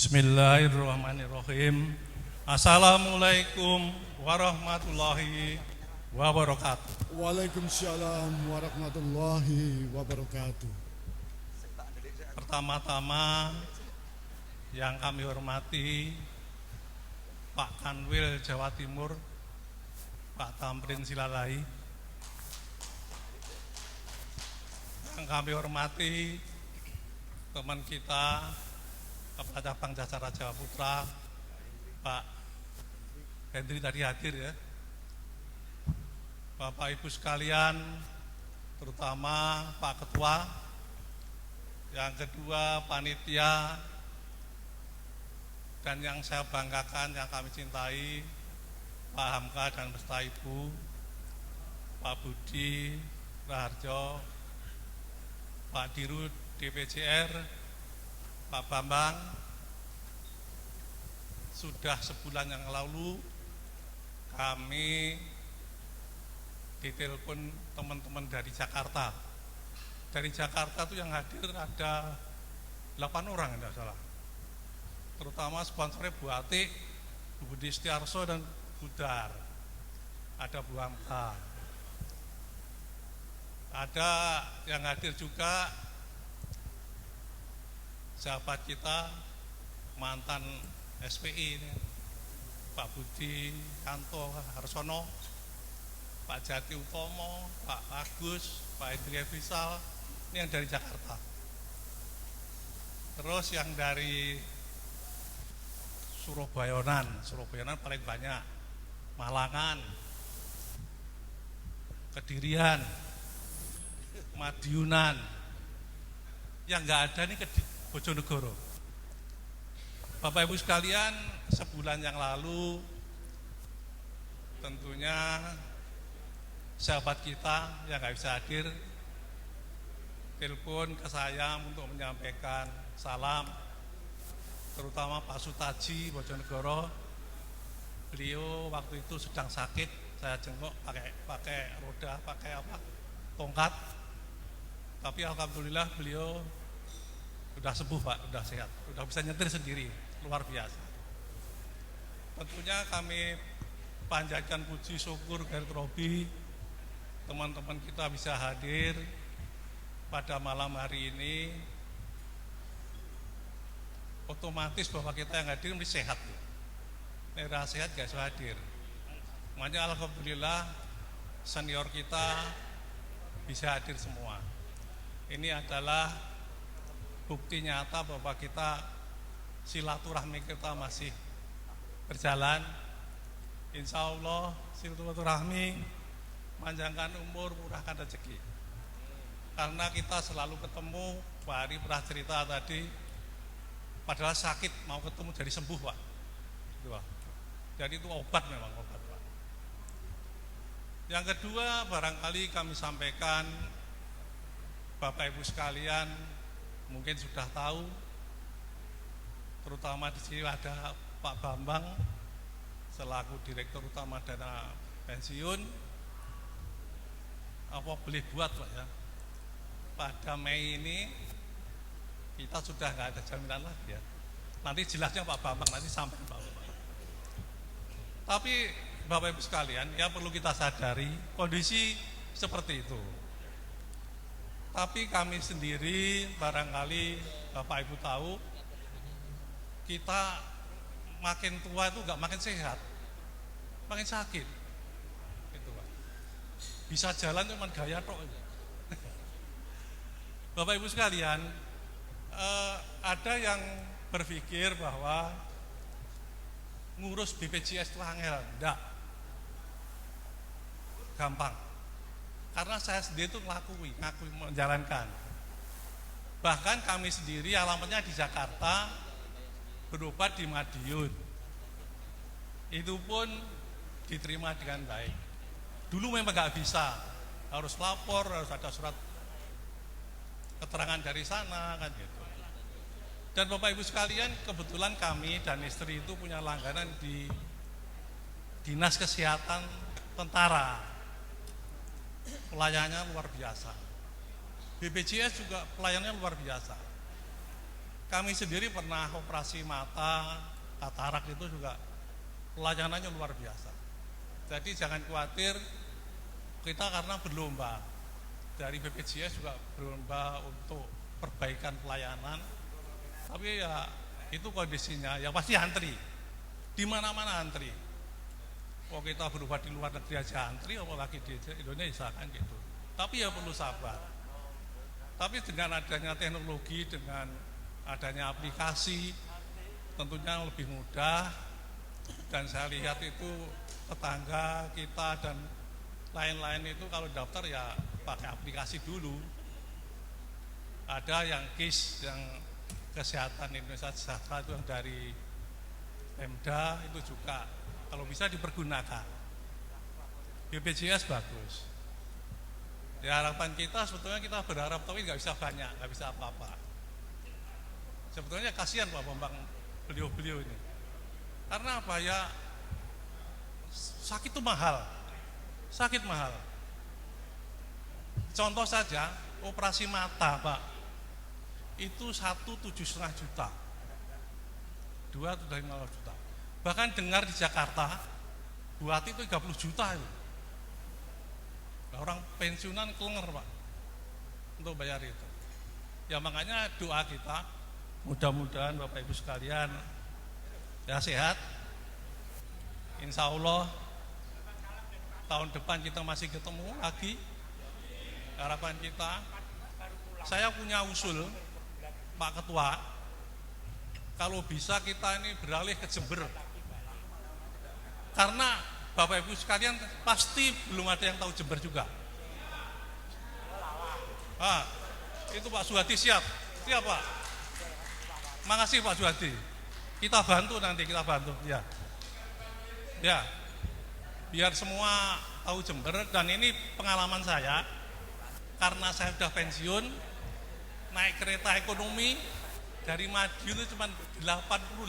Bismillahirrahmanirrahim. Assalamualaikum warahmatullahi wabarakatuh. Waalaikumsalam warahmatullahi wabarakatuh. Pertama-tama yang kami hormati Pak Kanwil Jawa Timur, Pak Tamrin Silalahi. Yang kami hormati teman kita Kepala Cabang Jasara Jawa Putra, Pak Hendri tadi hadir ya. Bapak Ibu sekalian, terutama Pak Ketua, yang kedua panitia, dan yang saya banggakan, yang kami cintai, Pak Hamka dan beserta Ibu, Pak Budi Raharjo, Pak Dirut DPJR, Pak Bambang. Sudah sebulan yang lalu kami ditelepon teman-teman dari Jakarta. Dari Jakarta itu yang hadir ada 8 orang, tidak salah. Terutama sponsornya Bu Atik, Bu Budi Setiarso, dan Budar. Ada Bu Hamka. Ada yang hadir juga sahabat kita, mantan SPI ini, Pak Budi Kanto Harsono, Pak Jati Utomo, Pak Agus, Pak Indri Fisal, ini yang dari Jakarta. Terus yang dari Surabayanan paling banyak, Malangan, Kedirian, Madiunan. Yang nggak ada ini Bojonegoro. Bapak Ibu sekalian, sebulan yang lalu tentunya sahabat kita yang nggak bisa hadir telepon ke saya untuk menyampaikan salam, terutama Pak Sutaji Bojonegoro. Beliau waktu itu sedang sakit, saya jenguk pakai roda, tongkat, tapi alhamdulillah beliau sudah sembuh Pak, sudah sehat, sudah bisa nyetir sendiri, luar biasa. Tentunya kami panjatkan puji syukur Garit Robi, teman-teman kita bisa hadir pada malam hari ini. Otomatis bahwa kita yang hadir mesti sehat. Merah sehat gak bisa hadir. Makanya alhamdulillah senior kita bisa hadir semua. Ini adalah bukti nyata bahwa kita silaturahmi kita masih berjalan. Insya Allah silaturahmi panjangkan umur, murahkan rezeki. Karena kita selalu ketemu, Pak Ari pernah cerita tadi, padahal sakit mau ketemu jadi sembuh Pak. Jadi itu obat, memang obat Pak. Yang kedua, barangkali kami sampaikan, Bapak Ibu sekalian mungkin sudah tahu, terutama di sini ada Pak Bambang selaku Direktur Utama Dana Pensiun. Apa boleh buat Pak ya? Pada Mei ini kita sudah nggak ada jaminan lagi ya. Nanti jelasnya Pak Bambang nanti sampai Pak Bambang. Tapi Bapak Ibu sekalian, ya perlu kita sadari kondisi seperti itu. Tapi kami sendiri barangkali Bapak Ibu tahu, kita makin tua itu nggak makin sehat, makin sakit. Gitu Pak. Bisa jalan cuma gaya tok. Bapak Ibu sekalian, ada yang berpikir bahwa ngurus BPJS itu angel, enggak. Gampang. Karena saya sendiri itu ngakui menjalankan. Bahkan kami sendiri alamatnya di Jakarta, berobat di Madiun. Itu pun diterima dengan baik. Dulu memang nggak bisa, harus lapor, harus ada surat keterangan dari sana kan gitu. Dan Bapak Ibu sekalian, kebetulan kami dan istri itu punya langganan di Dinas Kesehatan Tentara. Pelayanannya luar biasa. BPJS juga pelayanannya luar biasa. Kami sendiri pernah operasi mata, katarak itu juga pelayanannya luar biasa. Jadi jangan khawatir, kita karena berlomba dari BPJS juga berlomba untuk perbaikan pelayanan. Tapi ya itu kondisinya, ya pasti antri, di mana-mana antri. Oh kita berobat di luar negeri aja antri, apalagi di Indonesia kan gitu. Tapi ya perlu sabar. Tapi dengan adanya teknologi, dengan adanya aplikasi, tentunya lebih mudah. Dan saya lihat itu tetangga kita dan lain-lain itu kalau daftar ya pakai aplikasi dulu. Ada yang KIS, yang Kesehatan Indonesia Sejahtera itu yang dari Pemda itu juga kalau bisa dipergunakan. BPJS bagus. Ya harapan kita sebetulnya kita berharap tapi nggak bisa banyak, nggak bisa apa-apa. Sebetulnya kasihan Pak Bambang beliau-beliau ini. Karena apa ya, sakit itu mahal, sakit mahal. Contoh saja operasi mata Pak, itu 1,7,5 juta, 2,5 juta. Bahkan dengar di Jakarta, buat itu 30 juta itu. Orang pensiunan kelenger Pak untuk bayar itu. Ya makanya doa kita, mudah-mudahan Bapak Ibu sekalian ya sehat. Insya Allah tahun depan kita masih ketemu lagi. Harapan kita, saya punya usul Pak Ketua, kalau bisa kita ini beralih ke Jember. Karena Bapak Ibu sekalian pasti belum ada yang tahu Jember juga. Itu Pak Suhadi siap Pak. Makasih Pak Suhadi. Kita bantu nanti, kita bantu ya. Ya, biar semua tahu Jember. Dan ini pengalaman saya, karena saya sudah pensiun, naik kereta ekonomi dari Madiun itu cuma 88.000.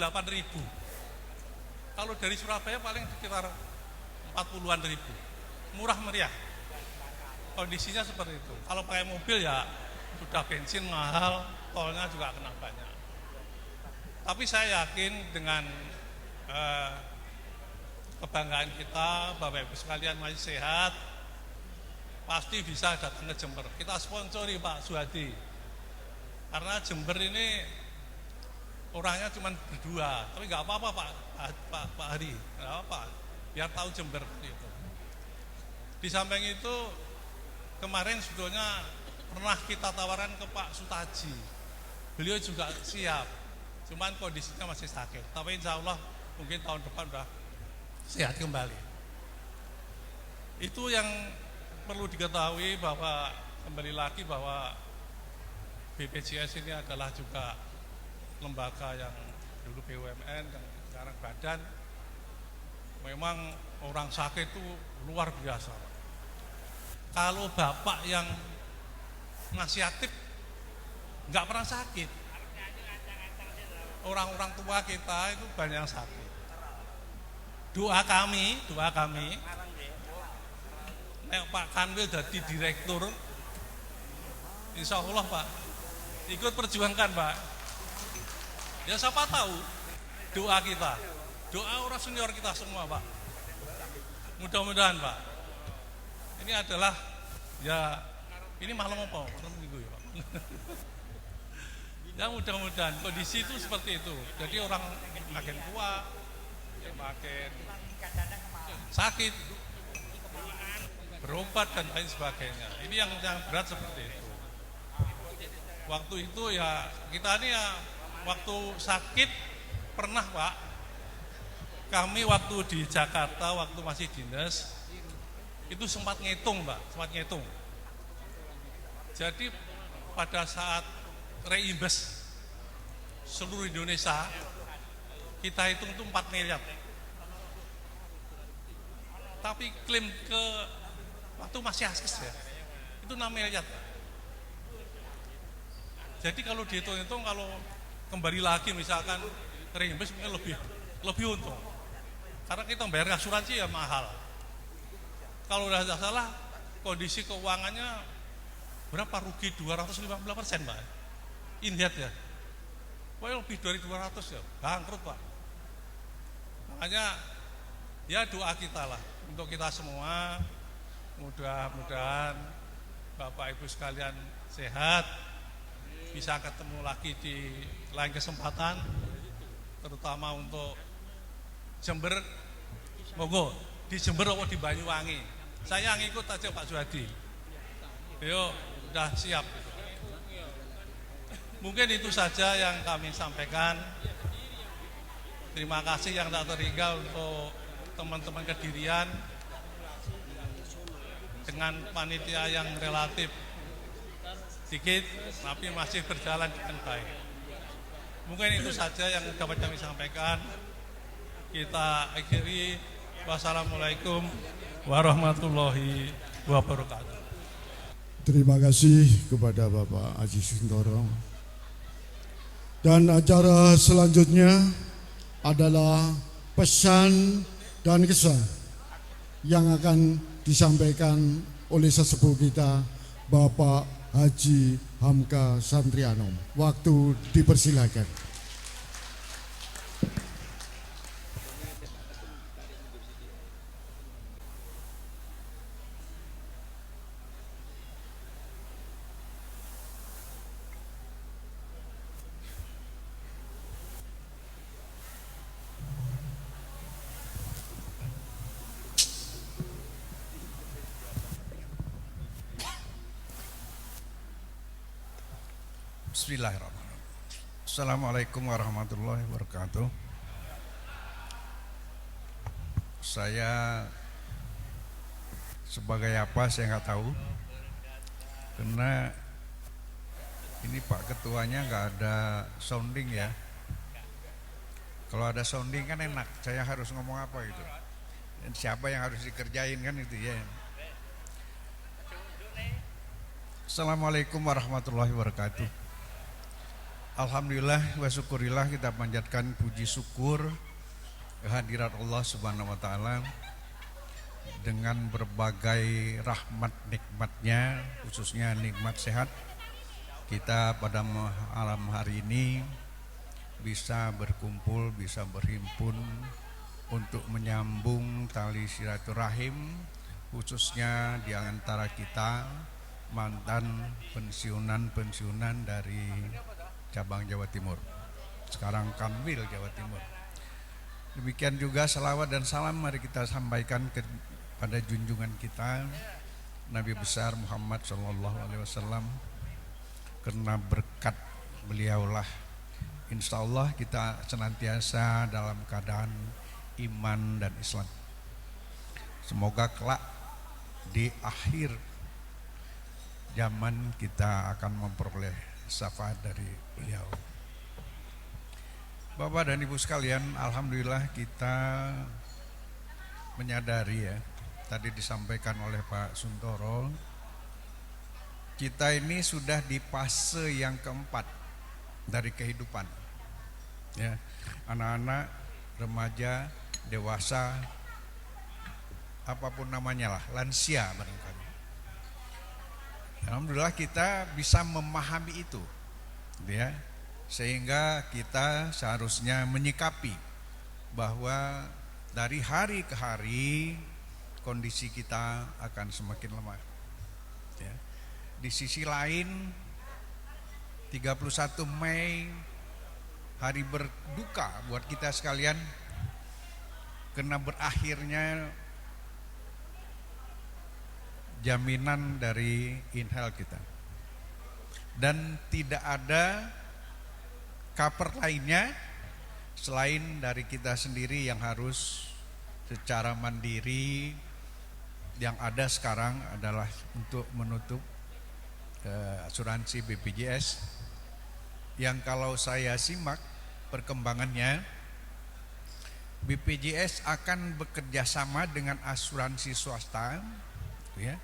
Kalau dari Surabaya paling sekitar 40-an ribu. Murah meriah. Kondisinya seperti itu. Kalau pakai mobil ya sudah bensin mahal, tolnya juga kena banyak. Tapi saya yakin dengan kebanggaan kita, Bapak Ibu sekalian masih sehat, pasti bisa datang ke Jember. Kita sponsori Pak Suhadi. Karena Jember ini orangnya cuma berdua, tapi nggak apa-apa Pak Hari, nggak apa, biar tahu Jember itu. Di samping itu kemarin sebetulnya pernah kita tawaran ke Pak Sutaji, beliau juga siap, cuman kondisinya masih sakit. Tapi insya Allah mungkin tahun depan udah sehat kembali. Itu yang perlu diketahui, bahwa kembali lagi bahwa BPJS ini adalah juga lembaga yang dulu BUMN, yang sekarang badan. Memang orang sakit itu luar biasa. Kalau bapak yang masih aktif nggak pernah sakit. Orang-orang tua kita itu banyak yang sakit. Doa kami, Pak Kanwil jadi direktur, insya Allah Pak, ikut perjuangkan Pak. Ya siapa tahu doa kita, doa orang senior kita semua Pak. Mudah-mudahan Pak. Ini adalah ya, ini malam apa? Malam minggu ya Pak. Ya mudah-mudahan kondisi itu seperti itu. Jadi orang makin tua, ya makin sakit, berobat dan lain sebagainya. Ini yang berat seperti itu. Waktu itu ya kita ini ya waktu sakit pernah Pak, kami waktu di Jakarta waktu masih dinas itu sempat ngitung Pak, Jadi pada saat reimbas seluruh Indonesia kita hitung itu 4 miliar. Tapi klaim ke waktu masih askes ya, itu 6 miliar. Jadi kalau dihitung-hitung, kalau kembali lagi misalkan reimbas mungkin lebih untung. Karena kita bayar asuransi ya mahal. Kalau udah salah, kondisi keuangannya berapa, rugi 250% Pak. Ini lihat ya. Pokoknya lebih dari 200 ya, bangkrut Pak. Makanya ya doa kita lah untuk kita semua, mudah-mudahan Bapak Ibu sekalian sehat, bisa ketemu lagi di lain kesempatan, terutama untuk Jember. Monggo di Jember atau di Banyuwangi, saya ngikut aja Pak Suhadi. Yuk, udah siap. Mungkin itu saja yang kami sampaikan. Terima kasih yang tak terhingga untuk teman-teman Kedirian dengan panitia yang relatif sedikit tapi masih berjalan dengan baik. Mungkin itu saja yang dapat kami sampaikan. Kita akhiri. Wassalamualaikum warahmatullahi wabarakatuh. Terima kasih kepada Bapak Haji Suntoro. Dan acara selanjutnya adalah pesan dan kesan yang akan disampaikan oleh sesepuh kita Bapak Haji Hamka Santriano. Waktu dipersilakan. Bismillahirrahmanirrahim. Assalamualaikum warahmatullahi wabarakatuh. Saya sebagai apa saya nggak tahu, karena ini Pak Ketuanya nggak ada sounding ya. Kalau ada sounding kan enak, saya harus ngomong apa gitu. Dan siapa yang harus dikerjain kan itu ya. Assalamualaikum warahmatullahi wabarakatuh. Alhamdulillah wa syukurillah, kita panjatkan puji syukur kehadirat Allah Subhanahu wa taala dengan berbagai rahmat nikmatnya, khususnya nikmat sehat. Kita pada malam hari ini bisa berkumpul, bisa berhimpun untuk menyambung tali silaturahim, khususnya di antara kita mantan pensiunan dari cabang Jawa Timur, sekarang Kanwil Jawa Timur. Demikian juga salawat dan salam mari kita sampaikan kepada junjungan kita Nabi besar Muhammad SAW, karena berkat beliaulah insya Allah kita senantiasa dalam keadaan iman dan Islam. Semoga kelak di akhir zaman kita akan memperoleh syafaat dari beliau. Bapak dan Ibu sekalian, alhamdulillah kita menyadari ya, tadi disampaikan oleh Pak Suntoro, kita ini sudah di fase yang keempat dari kehidupan. Ya, anak-anak, remaja, dewasa, apapun namanya lah, lansia barangkali. Alhamdulillah kita bisa memahami itu, ya, sehingga kita seharusnya menyikapi bahwa dari hari ke hari kondisi kita akan semakin lemah. Ya. Di sisi lain 31 Mei hari berduka buat kita sekalian karena berakhirnya jaminan dari Inhel kita, dan tidak ada cover lainnya selain dari kita sendiri yang harus secara mandiri. Yang ada sekarang adalah untuk menutup asuransi BPJS, yang kalau saya simak perkembangannya, BPJS akan bekerja sama dengan asuransi swasta ya,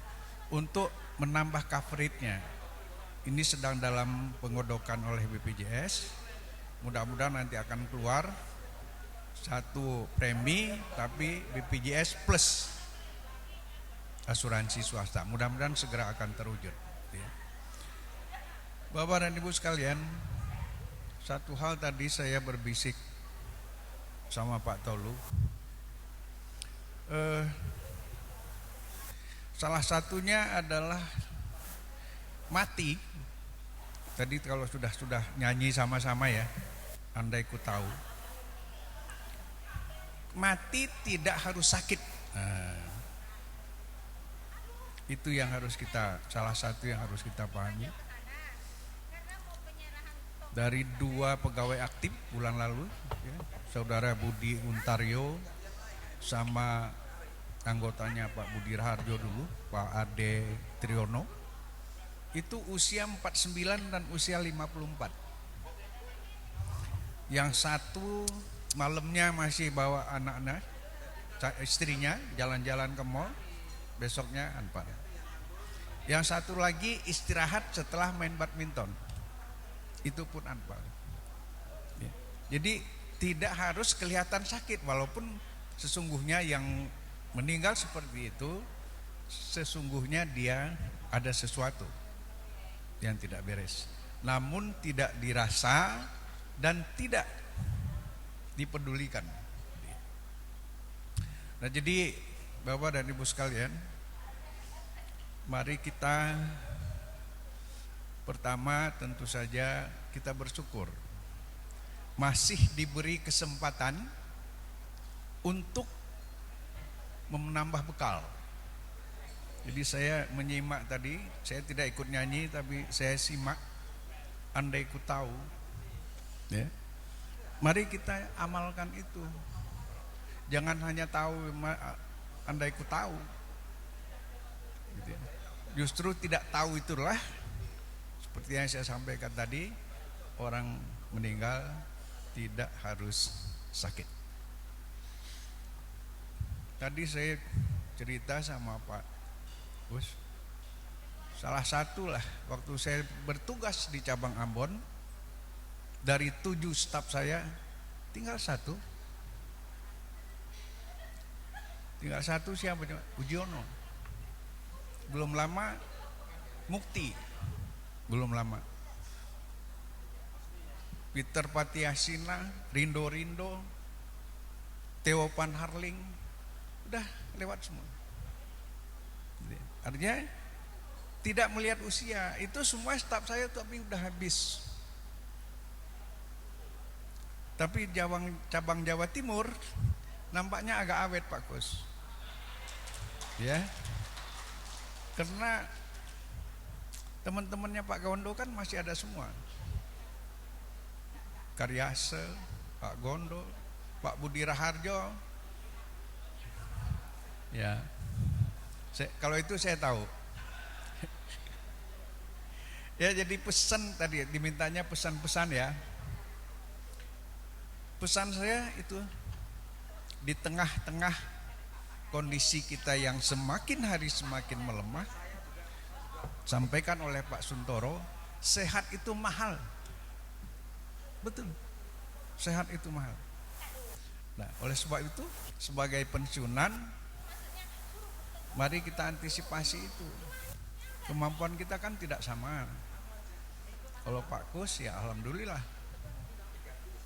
untuk menambah coverage-nya. Ini sedang dalam pengodokan oleh BPJS. Mudah-mudahan nanti akan keluar satu premi tapi BPJS plus asuransi swasta. Mudah-mudahan segera akan terwujud. Bapak dan Ibu sekalian, Satu hal tadi saya berbisik sama Pak Tolu. Salah satunya adalah mati. Tadi kalau sudah nyanyi sama-sama ya, andai ku tahu. Mati tidak harus sakit. Nah, itu yang harus salah satu yang harus kita pahami. Dari 2 pegawai aktif bulan lalu, ya, Saudara Budi Untaryo sama anggotanya Pak Budi Raharjo dulu, Pak Ade Triyono, itu usia 49 dan usia 54. Yang satu malamnya masih bawa anak-anak, istrinya jalan-jalan ke mall, besoknya anpar. Yang satu lagi istirahat setelah main badminton, itu pun anpar. Ya. Jadi tidak harus kelihatan sakit, walaupun sesungguhnya yang meninggal seperti itu, sesungguhnya dia ada sesuatu yang tidak beres, namun tidak dirasa dan tidak dipedulikan. Nah, jadi Bapak dan Ibu sekalian, mari kita pertama tentu saja kita bersyukur masih diberi kesempatan untuk menambah bekal. Jadi saya menyimak tadi, saya tidak ikut nyanyi tapi saya simak, andai ku tahu, ya. Mari kita amalkan itu. Jangan hanya tahu, andai ku tahu. Gitu ya. Justru tidak tahu itulah, seperti yang saya sampaikan tadi, orang meninggal tidak harus sakit. Tadi saya cerita sama Pak Gus, salah satu lah waktu saya bertugas di cabang Ambon, dari 7 staf saya tinggal satu siapa? Ujiono. Belum lama Mukti, belum lama Peter Patiasina, Rindo, Theo Panharling, udah lewat semua. Artinya tidak melihat usia, itu semua staf saya tapi udah habis. Tapi cabang Jawa Timur nampaknya agak awet Pak Kus, ya, karena teman-temannya Pak Gondo kan masih ada semua. Karyase, Pak Gondo, Pak Budi Raharjo, ya. Kalau itu saya tahu. Ya, jadi pesan tadi dimintanya pesan-pesan ya. Pesan saya itu, di tengah-tengah kondisi kita yang semakin hari semakin melemah, sampaikan oleh Pak Suntoro, sehat itu mahal. Betul, sehat itu mahal. Nah, oleh sebab itu sebagai pensiunan, mari kita antisipasi itu. Kemampuan kita kan tidak sama. Kalau Pak Kus ya alhamdulillah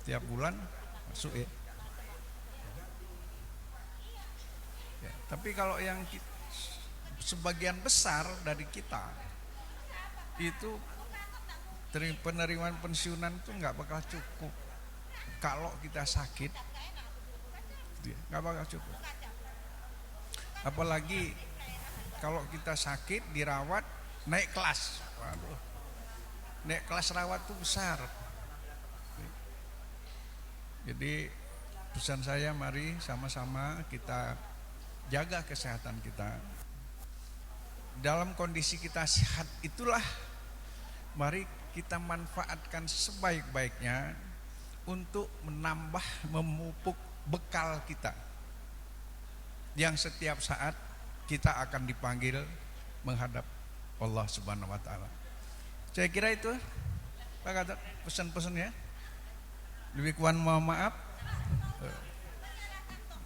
tiap bulan masuk ya. Ya, tapi kalau yang sebagian besar dari kita itu penerimaan pensiunan itu nggak bakal cukup. Kalau kita sakit, nggak bakal cukup. Apalagi kalau kita sakit dirawat naik kelas, waduh, naik kelas rawat itu besar. Jadi pesan saya, mari sama-sama kita jaga kesehatan kita. Dalam kondisi kita sehat itulah, mari kita manfaatkan sebaik-baiknya untuk menambah, memupuk bekal kita yang setiap saat kita akan dipanggil menghadap Allah Subhanahu wa taala. Saya kira itu Pak Gatot pesan-pesannya. Lebih kurang mohon maaf.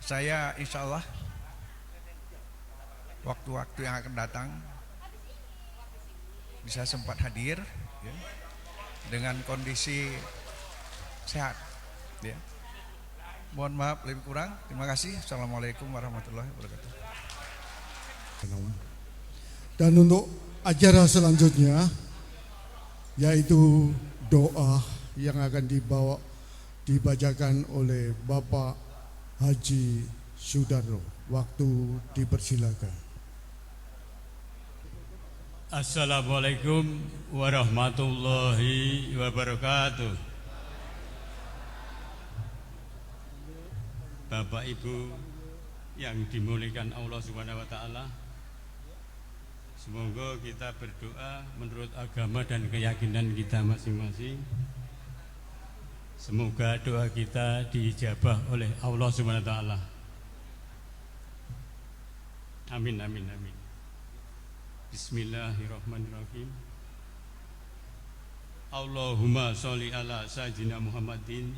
Saya insya Allah waktu-waktu yang akan datang bisa sempat hadir ya, dengan kondisi sehat. Ya. Mohon maaf lebih kurang. Terima kasih. Assalamualaikum warahmatullahi wabarakatuh. Dan untuk acara selanjutnya yaitu doa yang akan dibacakan oleh Bapak Haji Sudarno. Waktu dipersilakan. Assalamualaikum warahmatullahi wabarakatuh. Bapak Ibu yang dimuliakan Allah Subhanahu wa taala, semoga kita berdoa menurut agama dan keyakinan kita masing-masing. Semoga doa kita diijabah oleh Allah Subhanahu wa taala. Amin amin amin. Bismillahirrahmanirrahim. Allahumma sholli ala sayyidina Muhammadin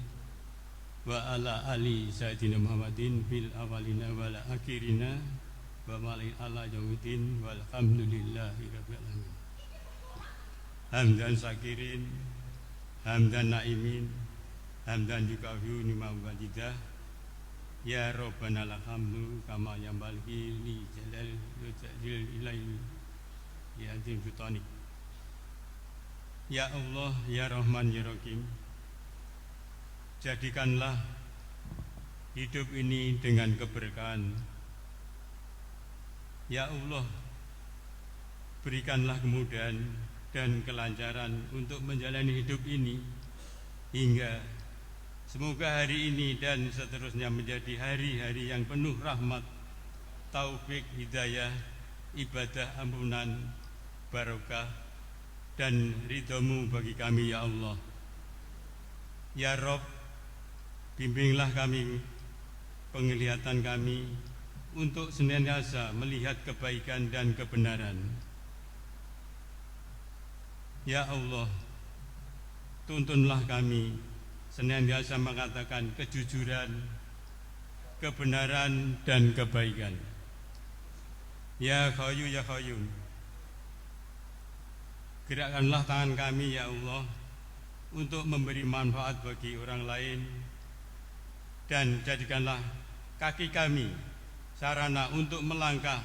wa ala ali sayyidina Muhammadin fil awalina wal akhirina wa mali ala yaumidin walhamdulillahi rabbil alamin. Hamdan syakirin, hamdan naimin, hamdan yukafiu ni'mal wajidah. Ya Rabbana lakhamdu kama yambali li jalal ilahi ya azim sultanik. Ya Allah, ya Rahman, ya Rahim, jadikanlah hidup ini dengan keberkahan. Ya Allah, berikanlah kemudahan dan kelancaran untuk menjalani hidup ini hingga semoga hari ini dan seterusnya menjadi hari-hari yang penuh rahmat, taufik, hidayah, ibadah, ampunan, barokah, dan ridho-Mu bagi kami ya Allah. Ya Rabb, bimbinglah kami, penglihatan kami untuk senantiasa melihat kebaikan dan kebenaran. Ya Allah, tuntunlah kami senantiasa mengatakan kejujuran, kebenaran, dan kebaikan. Ya Hayyu ya Qayyum, gerakkanlah tangan kami ya Allah untuk memberi manfaat bagi orang lain, dan jadikanlah kaki kami sarana untuk melangkah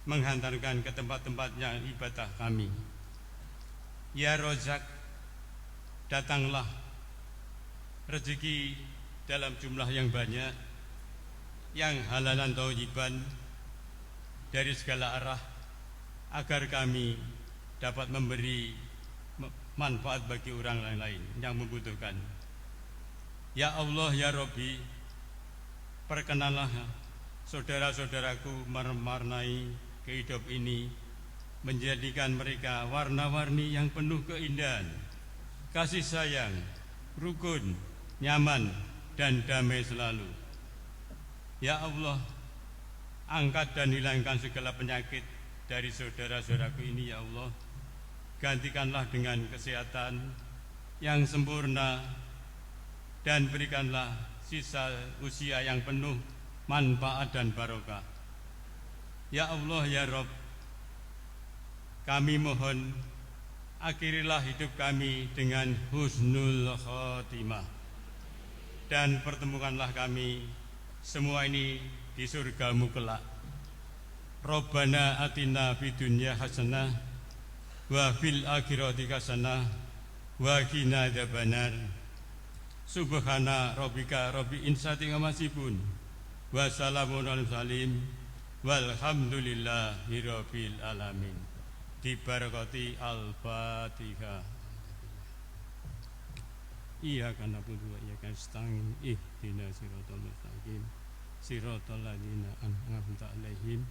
menghantarkan ke tempat-tempatnya ibadah kami. Ya Rozak, datanglah rezeki dalam jumlah yang banyak, yang halalan thayyiban dari segala arah, agar kami dapat memberi manfaat bagi orang lain yang membutuhkan. Ya Allah ya Rabbi, perkenanlah saudara-saudaraku mewarnai kehidupan ini, menjadikan mereka warna-warni yang penuh keindahan, kasih sayang, rukun, nyaman, dan damai selalu. Ya Allah, angkat dan hilangkan segala penyakit dari saudara-saudaraku ini ya Allah. Gantikanlah dengan kesehatan yang sempurna, dan berikanlah sisa usia yang penuh manfaat dan barokah. Ya Allah ya Rabb, kami mohon akhirilah hidup kami dengan husnul khotimah, dan pertemukanlah kami semua ini di surga-Mu kelak. Rabbana atina fid dunya hasanah wa fil akhirati hasanah wa qina adzabannar. Subhana rabbika rabbil izzati amma yasifun wa salamun alal mursalin walhamdulillahi rabbil alamin. Dibarakati al-Fatihah. Iyyaka na'budu wa iyyaka nasta'in. Ihdinas siratal mustaqim. Siratal ladzina an'amta 'alaihim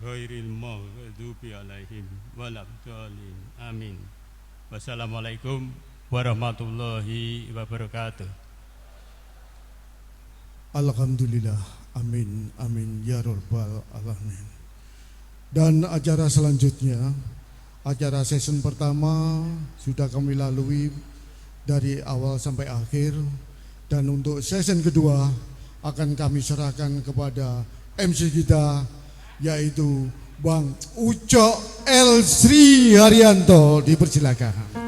ghairil maghdubi 'alaihim waladdallin. Amin. Wassalamualaikum warahmatullahi wabarakatuh. Alhamdulillah. Amin amin ya rabbal alamin. Dan acara selanjutnya, acara season pertama sudah kami lalui dari awal sampai akhir, dan untuk season kedua akan kami serahkan kepada MC kita, yaitu Bang Ucok El Sri Haryanto. Dipersilakan.